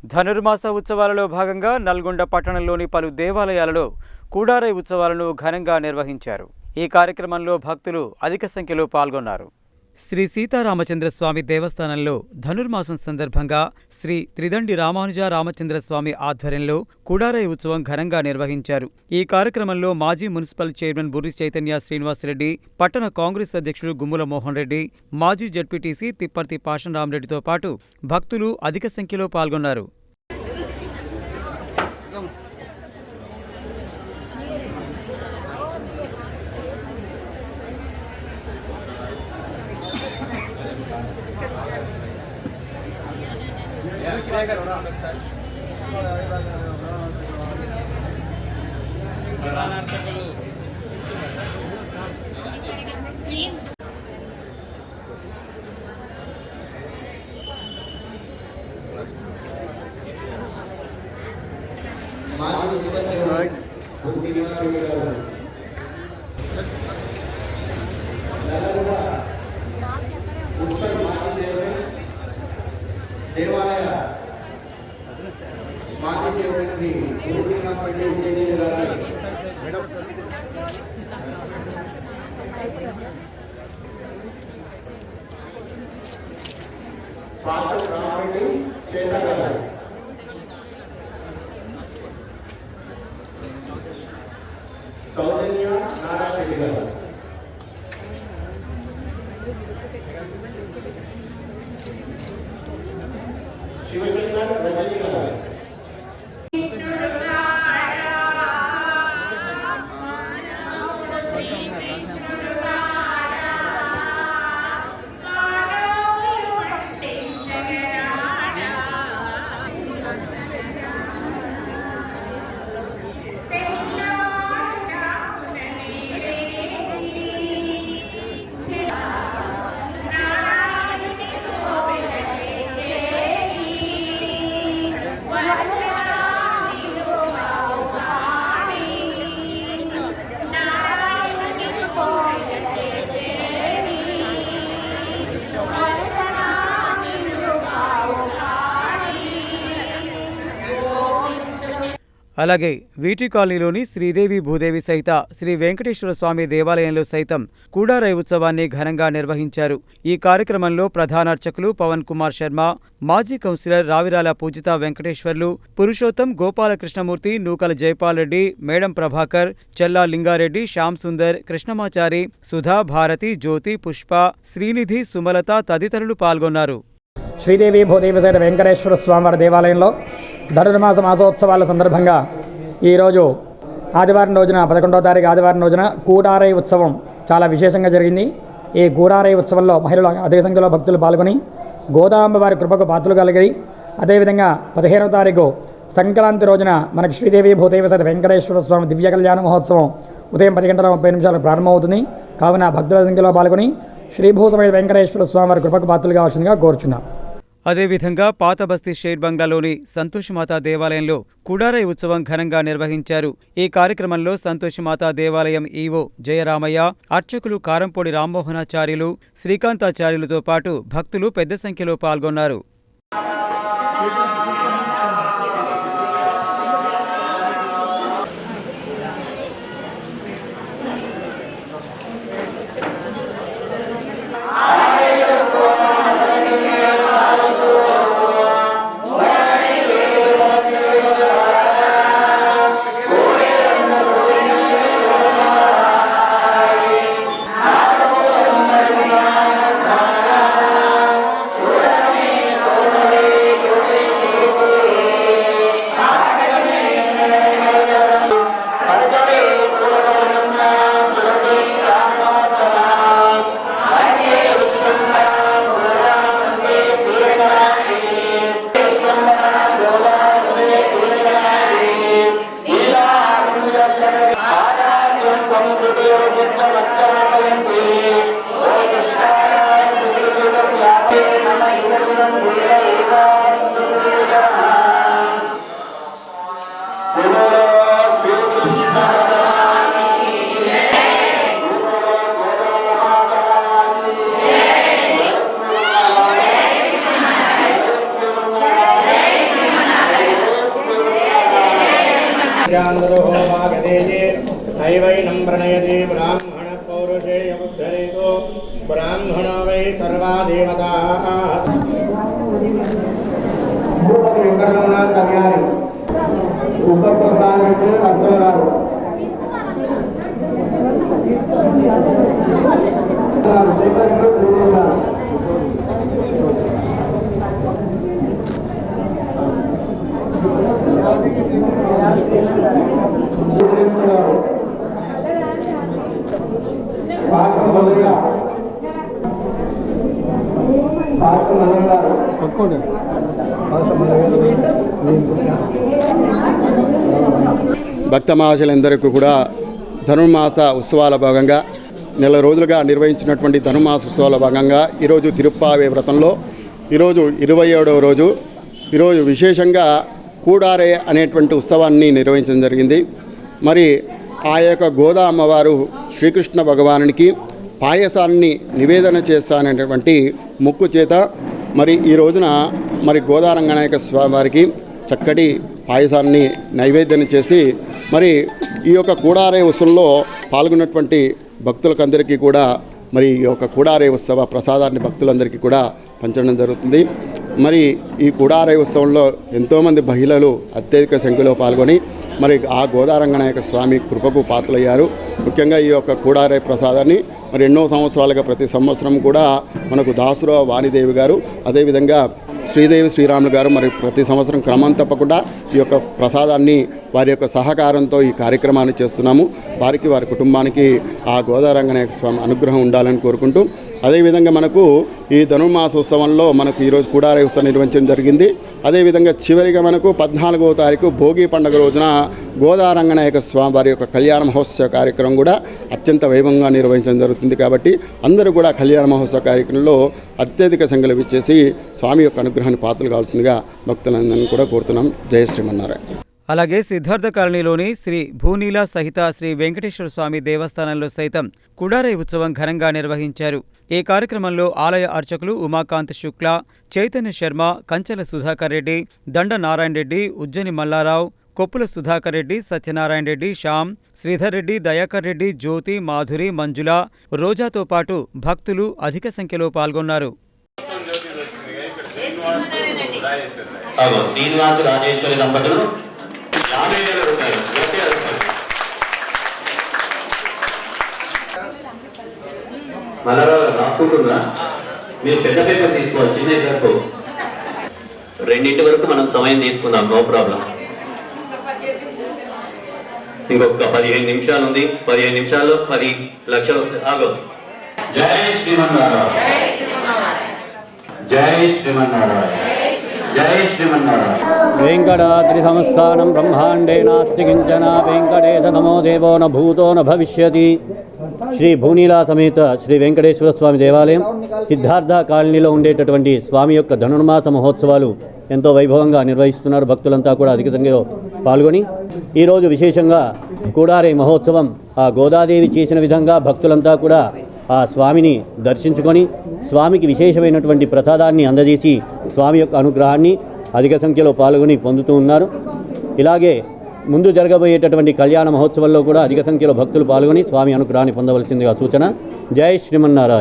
ధనుర్మాస ఉత్సవాలలో భాగంగా నల్గొండ పట్టణంలోని పలు దేవాలయాలలో కూడారై ఉత్సవాలను ఘనంగా నిర్వహించారు. ఈ కార్యక్రమంలో భక్తులు అధిక సంఖ్యలో పాల్గొన్నారు. శ్రీ సీతారామచంద్రస్వామి దేవస్థానంలో ధనుర్మాసం సందర్భంగా శ్రీ త్రిదండి రామానుజ రామచంద్రస్వామి ఆధ్వర్యంలో కూడారై ఉత్సవం ఘనంగా నిర్వహించారు. ఈ కార్యక్రమంలో మాజీ మున్సిపల్ చైర్మన్ బుర్రి చైతన్య శ్రీనివాసరెడ్డి, పట్టణ కాంగ్రెస్ అధ్యక్షుడు గుమ్ముల మోహన్ రెడ్డి, మాజీ జడ్పీటీసీ తిప్పర్తి పాషంరామరెడ్డితో పాటు భక్తులు అధిక సంఖ్యలో పాల్గొన్నారు. దేవాలయ మాజీ సౌజన్య నారాయణ రెడ్డి గారు, శివశంకర్ రజనీ గారు, అలాగే వీటి కాలనీలోని శ్రీదేవి భూదేవి సహిత శ్రీ వెంకటేశ్వర స్వామి దేవాలయంలో సైతం కూడారై ఉత్సవాన్ని ఘనంగా నిర్వహించారు. ఈ కార్యక్రమంలో ప్రధాన అర్చకులు పవన్ కుమార్ శర్మ, మాజీ కౌన్సిలర్ రావిరాల పూజిత వెంకటేశ్వర్లు, పురుషోత్తం, గోపాలకృష్ణమూర్తి, నూకల జైపాల్ రెడ్డి, మేడం ప్రభాకర్, చెల్లా లింగారెడ్డి, శ్యామ్ సుందర్, కృష్ణమాచారి, సుధా, భారతి, జ్యోతి, పుష్ప, శ్రీనిధి, సుమలత తదితరులు పాల్గొన్నారు. శ్రీదేవి భూదేవి సహిత వెంకటేశ్వర స్వామివారి దేవాలయంలో ధనుర్మాస మాసోత్సవాల సందర్భంగా ఈరోజు ఆదివారం రోజున 11వ తారీఖు ఆదివారం రోజున కూడారై ఉత్సవం చాలా విశేషంగా జరిగింది. ఈ కూడారై ఉత్సవంలో మహిళలు అధిక సంఖ్యలో భక్తులు పాల్గొని గోదాంబ వారి కృపకు పాత్రలు కలిగి, అదేవిధంగా 15వ తారీఖు సంక్రాంతి రోజున మనకి శ్రీదేవి భూదేవి సహిత వెంకటేశ్వర స్వామి దివ్య కళ్యాణ మహోత్సవం ఉదయం 10:30 ప్రారంభమవుతుంది. కావున భక్తుల సంఖ్యలో పాల్గొని శ్రీభూతమైన వెంకటేశ్వర స్వామి వారి కృపకు పాత్రలు కావాల్సిందిగా కోరుచున్నాం. అదేవిధంగా పాత బస్తీ షేర్ బంగ్లాలోని సంతోషమాత దేవాలయంలో కూడారై ఉత్సవం ఘనంగా నిర్వహించారు. ఈ కార్యక్రమంలో సంతోషమాత దేవాలయం ఈవో జయరామయ్య, అర్చకులు కారంపొడి రామ్మోహనాచార్యులు, శ్రీకాంతాచార్యులతో పాటు భక్తులు పెద్ద సంఖ్యలో పాల్గొన్నారు. चांदरोह वागदेये नैवैनं प्रणयति ब्राह्मण पौरुषे यमुद्धरेतो ब्राह्मण वै सर्वा देवताः भूपति वेंकटरमण कल्याणी उपप्रसाद अर्थगारु భక్త మహాశయులందరికీ కూడా ధనుర్మాస ఉత్సవాల భాగంగా నెల రోజులుగా నిర్వహించినటువంటి ధనుర్మాస ఉత్సవాల భాగంగా ఈరోజు తిరుప్పావే వ్రతంలో ఈరోజు 27వ రోజు. ఈరోజు విశేషంగా కూడారే అనేటువంటి ఉత్సవాన్ని నిర్వహించడం జరిగింది. మరి ఆ యొక్క గోదా అమ్మవారు శ్రీకృష్ణ భగవానునికి పాయసాన్ని నివేదన చేస్తాననేటువంటి మొక్కు చేత మరి ఈ రోజున మరి గోదారంగనాయక స్వామి వారికి చక్కటి పాయసాన్ని నైవేద్యం చేసి మరి ఈ యొక్క కూడారే ఉత్సవంలో పాల్గొన్నటువంటి భక్తులకందరికీ కూడా మరి ఈ యొక్క కూడారే ఉత్సవ ప్రసాదాన్ని భక్తులందరికీ కూడా పంచడం జరుగుతుంది. మరి ఈ కూడారే ఉత్సవంలో ఎంతోమంది మహిళలు అత్యధిక సంఖ్యలో పాల్గొని మరి ఆ గోదారంగనాయక స్వామి కృపకు పాత్రలయ్యారు. ముఖ్యంగా ఈ యొక్క కూడారే ప్రసాదాన్ని మరి ఎన్నో సంవత్సరాలుగా ప్రతి సంవత్సరం కూడా మనకు దాసుర వాణిదేవి గారు, అదేవిధంగా శ్రీదేవి శ్రీరాములు గారు మరి ప్రతి సంవత్సరం క్రమం తప్పకుండా ఈ యొక్క ప్రసాదాన్ని వారి యొక్క సహకారంతో ఈ కార్యక్రమాన్ని చేస్తున్నాము. వారికి వారి కుటుంబానికి ఆ గోదారంగనాయక స్వామి అనుగ్రహం ఉండాలని కోరుకుంటూ, అదేవిధంగా మనకు ఈ ధనుర్మాసోత్సవంలో మనకు ఈరోజు కూడారే ఉత్సవం నిర్వహించడం జరిగింది. అదేవిధంగా చివరిగా మనకు 14వ తారీఖు భోగి పండుగ రోజున గోదారంగనాయక స్వామి వారి యొక్క కళ్యాణ మహోత్సవ కార్యక్రమం కూడా అత్యంత వైభవంగా నిర్వహించడం జరుగుతుంది. కాబట్టి అందరూ కూడా కళ్యాణ మహోత్సవ కార్యక్రమంలో అత్యధిక సంఖ్యలో విచ్చేసి స్వామి యొక్క అనుగ్రహాన్ని పాత్రలు కావాల్సిందిగా భక్తులందరినీ కూడా కోరుతున్నాం. జయ శ్రీమన్నారాయణ. అలాగే సిద్ధార్థ కాలనీలోని శ్రీ భూనీల సహిత శ్రీ వెంకటేశ్వర స్వామి దేవస్థానంలో సైతం కుడారై ఉత్సవం ఘనంగా నిర్వహించారు. ఈ కార్యక్రమంలో ఆలయ అర్చకులు ఉమాకాంత్ శుక్లా, చైతన్య శర్మ, కంచెల సుధాకర్ రెడ్డి, దండ నారాయణ రెడ్డి, ఉజ్జని మల్లారావు, కొప్పుల సుధాకర్ రెడ్డి, సత్యనారాయణ రెడ్డి, శ్యామ్, శ్రీధర్ రెడ్డి, దయాకర్ రెడ్డి, జ్యోతి, మాధురి, మంజుల, రోజాతో పాటు భక్తులు అధిక సంఖ్యలో పాల్గొన్నారు. రాసుకుంటున్నా మీరు పెద్ద పేపర్ తీసుకోవాలి, చిన్న పేపర్ 2 వరకు మనం సమయం తీసుకుందాం, నో ప్రాబ్లం. ఇంకొక 15 నిమిషాలు ఉంది. 15 నిమిషాల్లో 10 లక్షలు వస్తాయి. ఆగో. జై శ్రీమన్నారాయణ, జై శ్రీమన్నారాయణ, జై శ్రీమన్నారాయణ. వెంకటాద్రి సంస్థానం బ్రహ్మాండే నాస్తి కించన వెంకటేశ నమో దేవో న భూతో న భవిష్యతి. శ్రీ భూనీలా సమేత శ్రీ వెంకటేశ్వర స్వామి దేవాలయం సిద్ధార్థ కాలనీలో ఉండేటటువంటి స్వామి యొక్క ధనుర్మాస మహోత్సవాలు ఎంతో వైభవంగా నిర్వహిస్తున్నారు. భక్తులంతా కూడా అధిక సంఖ్యలో పాల్గొని ఈరోజు విశేషంగా కూడారే మహోత్సవం ఆ గోదాదేవి చేసిన విధంగా భక్తులంతా కూడా ఆ స్వామిని దర్శించుకొని స్వామికి విశేషమైనటువంటి ప్రసాదాన్ని అందజేసి స్వామి యొక్క అనుగ్రహాన్ని అధిక సంఖ్యలో పాల్గొని పొందుతూ ఉన్నారు. ఇలాగే ముందు జరగబోయేటటువంటి కళ్యాణ మహోత్సవంలో కూడా అధిక సంఖ్యలో భక్తులు పాల్గొని స్వామి అనుగ్రహాన్ని పొందవలసిందిగా సూచన. జై శ్రీమన్నారాయణ.